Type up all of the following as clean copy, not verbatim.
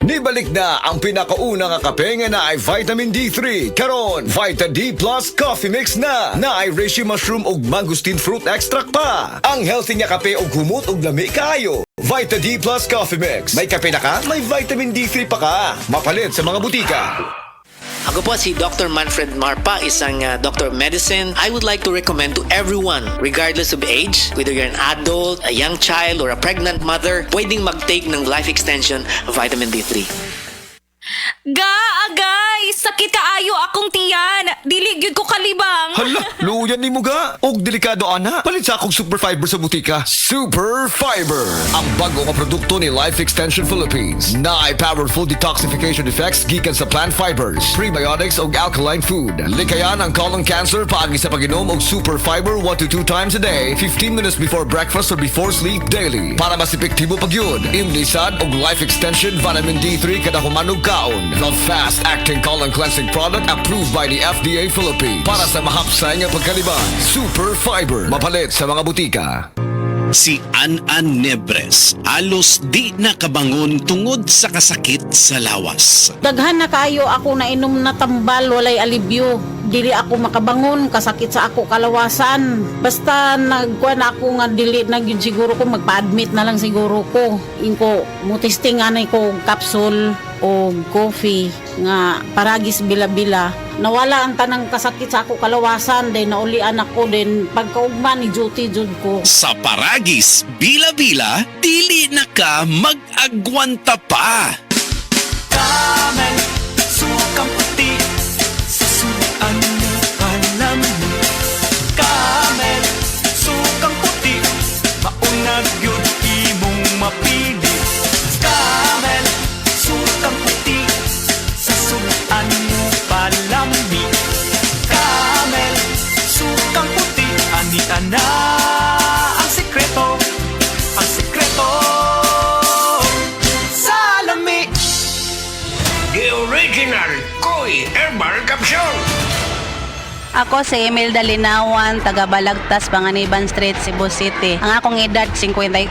Nibalik na ang pinakaunang kape nga na ay vitamin D3. Karon, Vita D Plus Coffee Mix na ay reishi mushroom ug mangosteen fruit extract pa. Ang healthy nga kape ug humot ug lami kaayo. Vita D Plus Coffee Mix. May kape na ka, may vitamin D3 pa ka. Mapalit sa mga butika. Ako po si Dr. Manfred Marpa, isang doctor of medicine. I would like to recommend to everyone, regardless of age, whether you're an adult, a young child, or a pregnant mother, pwedeng mag-take ng life extension vitamin D3. Agay! Sakit kaayo akong tiyan! Dili gyud ko kalibang! Hala, luyan ni mo ga. Og delikado ana. Palit sa akong Super Fiber sa butika. Super Fiber. Ang bago nga produkto ni Life Extension Philippines. Na ay powerful detoxification effects gikan sa plant fibers, prebiotics ug alkaline food. Likayan ang colon cancer paagi sa pag-inom og Super Fiber 1 to 2 times a day, 15 minutes before breakfast or before sleep daily. Para mas epektibo pag yun, imlisad og Life Extension Vitamin D3 kada humanog kaon. The fast-acting colon cleansing product approved by the FDA Philippines. Para sa mahapsay nga pagkalibang, Super Fiber. Mapalit sa mga butika. Si An-An Nebres alos di nakabangon tungod sa kasakit sa lawas. Daghan na kayo ako na inom na tambal, walay alibyo. Dili ako makabangon, kasakit sa ako kalawasan. Basta nagkuhan ako nga dili na yun siguro ko, magpa-admit na lang siguro ko. Inko, mutisting anay ko capsule o coffee nga paragis bila-bila. Nawala ang tanang kasakit sa ako kalawasan, then naulian ako, then pagkaugma ni duty jud ko. Sa paragis, bila-bila, dili na ka mag-agwanta pa. Camel, sukang puti, sa suan mo alam mo. Camel, sukang puti, maunag yun imong mapili. Camel, sukang puti, sa suan mo palami. Camel, sukang puti, anita na ang sekreto, ang sekreto sa lami. The original Koi Herbal Capsule. Ako si Imelda Linawan, taga Balagtas, Panganiban Street, Cebu City. Ang akong edad 54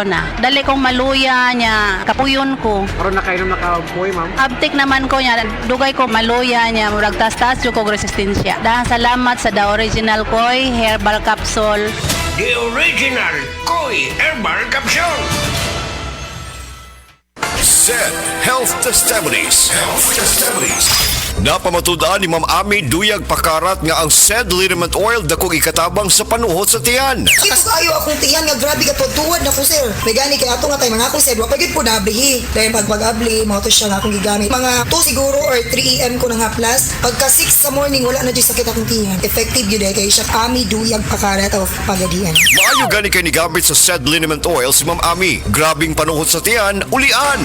na. Dali kong maluya niya, kapuyon ko. Karon na kayo nakapoy, ma'am. Abtik naman ko niya, dugay ko maluya niya, murag tas-tas yung kong resistensya. Dahil salamat sa The Original Koi Herbal Capsule. The original Koi Herbal Capsule. SED Health Testimonies. Napamatudan ni Ma'am Ami Duyag Pakarat nga ang SED liniment oil dakong ikatabang sa panuhot sa tiyan. Kitas ayo akong tiyan nga grabe ka tuwad na ko sir. May gani kay ato nga tay mga akong sir, wa pagid po nablihi. Dahil pag-abli, mga to siya nga akong gigamit. Mga 2 siguro or 3 AM ko na nga plus. Pagka 6 sa morning wala na jud sakit akong tiyan. Effective yun kay siya Ami Duyag Pakarat of Pagadian. Maayo gani kay ni gamit sa SED liniment oil si Ma'am Ami. Grabing panuhot sa tiyan, ulian.